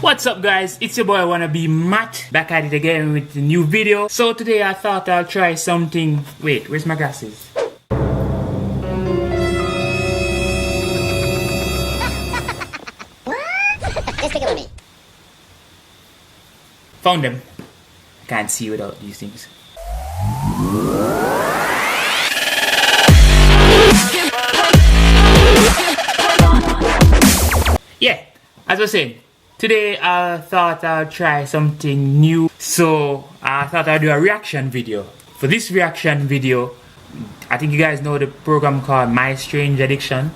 What's up guys, it's your boy WannabeMatt, back at it again with a new video. So today I thought I'll try something. Wait, where's my glasses? Just pick it on me. Found them. I can't see without these things. Yeah, as I was saying, today I thought I'll try something new. So I thought I'd do a reaction video. For this reaction video, I think you guys know the program called My Strange Addiction.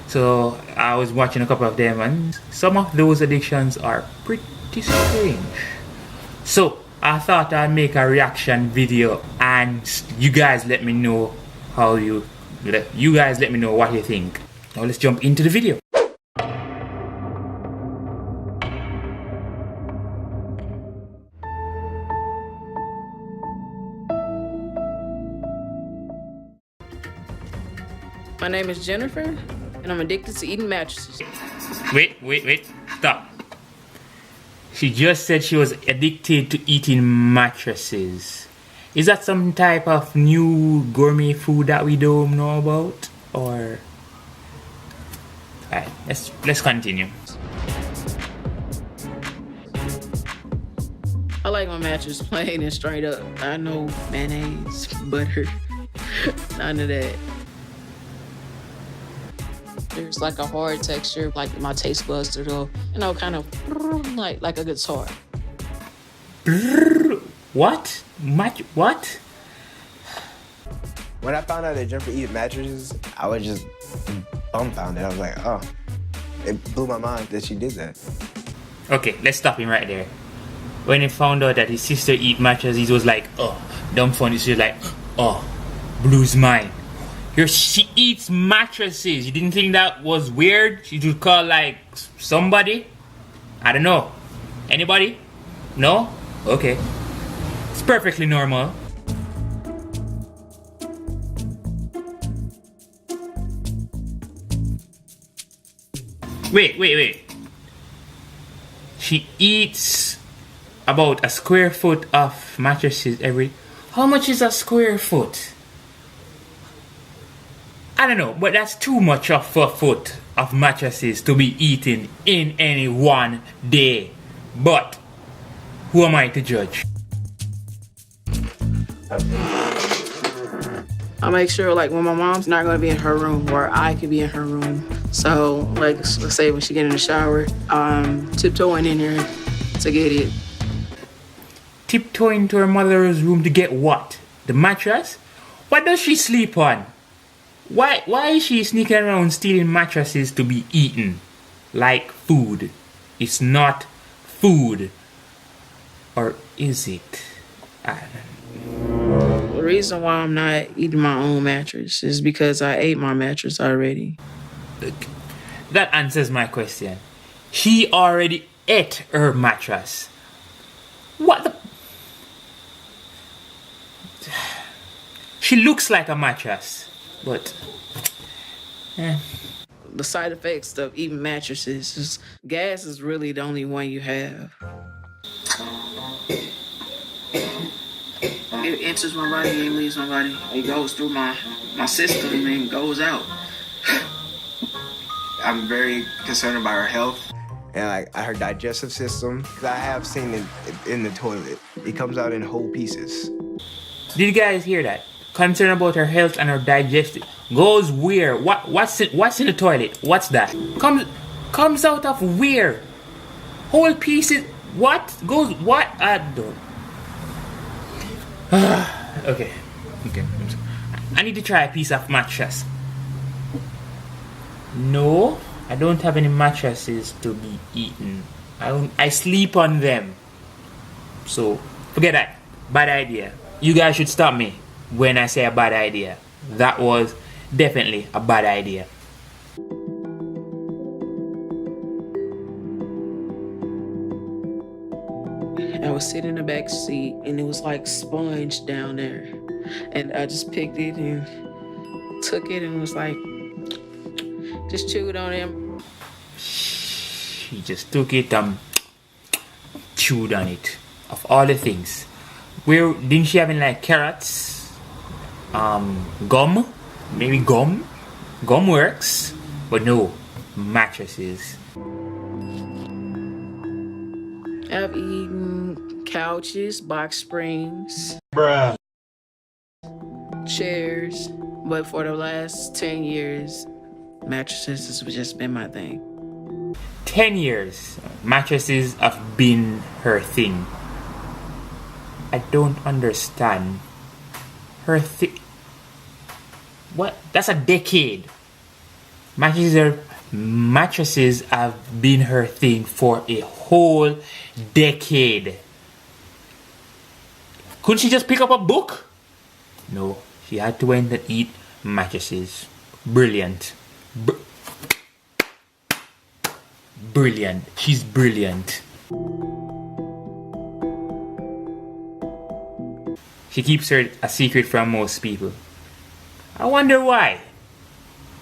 So I was watching a couple of them and some of those addictions are pretty strange. So I thought I'd make a reaction video and you guys let me know how you guys let me know what you think. Now let's jump into the video. My name is Jennifer, and I'm addicted to eating mattresses. Wait, stop. She just said she was addicted to eating mattresses. Is that some type of new gourmet food that we don't know about? Or... Alright, let's continue. I like my mattress plain and straight up. I know mayonnaise, butter, none of that. There's like a hard texture, like my taste buds to go, kind of like a guitar. What? What? When I found out that Jennifer eats mattresses, I was just dumbfounded. I was like, oh, it blew my mind that she did that. Okay, let's stop him right there. When he found out that his sister eat mattresses, he was like, oh, dumbfounded. She was like, oh, blew his mind. She eats mattresses. You didn't think that was weird? She would call like somebody? I don't know. Anybody? No? Okay. It's perfectly normal. Wait. She eats about a square foot of mattresses every... How much is a square foot? I don't know, but that's too much of a foot of mattresses to be eaten in any one day. But who am I to judge? I make sure like when my mom's not gonna be in her room, or I could be in her room. So like let's say when she get in the shower, tiptoeing in there to get it. Tiptoeing to her mother's room to get what? The mattress? What does she sleep on? Why is she sneaking around stealing mattresses to be eaten? Like food. It's not food. Or is it? I don't know. The reason why I'm not eating my own mattress is because I ate my mattress already. Look, that answers my question. She already ate her mattress. What the... She looks like a mattress. But the side effects of eating mattresses is gas is really the only one you have. It enters my body and leaves my body. It goes through my system and goes out. I'm very concerned about her health and like her digestive system. I have seen it in the toilet. It comes out in whole pieces. Did you guys hear that? Concern about her health and her digestive goes where? What's in the toilet? What's that? Comes out of where? Whole pieces. What goes? What? I don't. Okay. I need to try a piece of mattress. No, I don't have any mattresses to be eaten. I sleep on them. So forget that. Bad idea. You guys should stop me when I say a bad idea. That was definitely a bad idea. I was sitting in the back seat and it was like sponge down there. And I just picked it and took it and was like, just chewed on it. She just took it chewed on it. Of all the things. Where didn't she have any like carrots? Gum? Maybe gum? Gum works. But no, mattresses. I've eaten couches, box springs, Bruh. chairs, but for the last 10 years, mattresses has just been my thing. 10 years, mattresses have been her thing. I don't understand. Her thing. What? That's a decade. Mattresses have been her thing for a whole decade. Couldn't she just pick up a book? No, she had to went and eat mattresses. Brilliant. Brilliant. She's brilliant. She keeps her a secret from most people. I wonder why.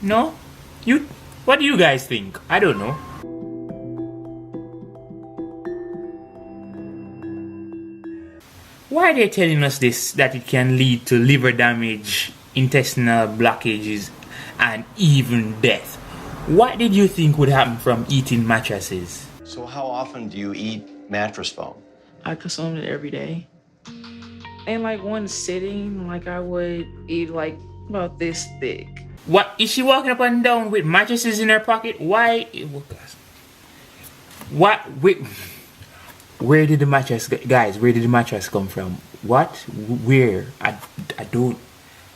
No? What do you guys think? I don't know. Why are they telling us this, that it can lead to liver damage, intestinal blockages, and even death? What did you think would happen from eating mattresses? So how often do you eat mattress foam? I consume it every day. In like one sitting, like I would eat like about this thick. What is she walking up and down with mattresses in her pocket? Why? What? Where did the mattress, guys? Where did the mattress come from? What? Where? I don't.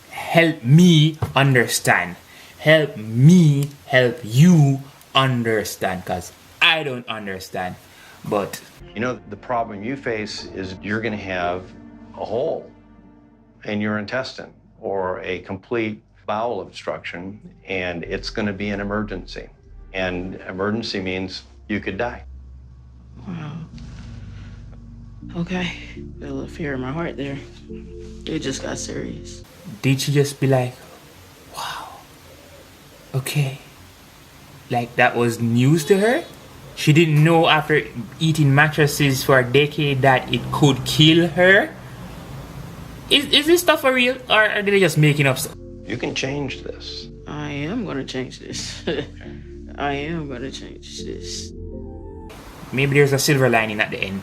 Help me understand. Help me help you understand, cause I don't understand. But You know, the problem you face is you're going to have a hole in your intestine or a complete bowel obstruction, and it's going to be an emergency. And emergency means you could die. Wow. Okay. Got a little fear in my heart there. It just got serious. did she just be like, wow, okay, like that was news to her? She didn't know after eating mattresses for a decade that it could kill her? Is this stuff for real, or are they just making up stuff? You can change this. I am gonna change this. I am gonna change this. Maybe there's a silver lining at the end.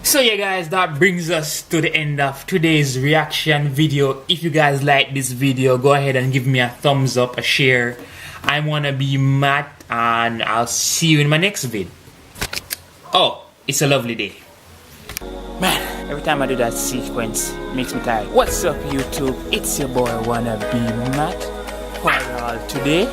So yeah guys, that brings us to the end of today's reaction video. If you guys like this video, go ahead and give me a thumbs up, a share. I WannabeMatt, and I'll see you in my next vid. Oh, it's a lovely day. Man, every time I do that sequence, it makes me tired. What's up YouTube? It's your boy WannabeMatt. For all today.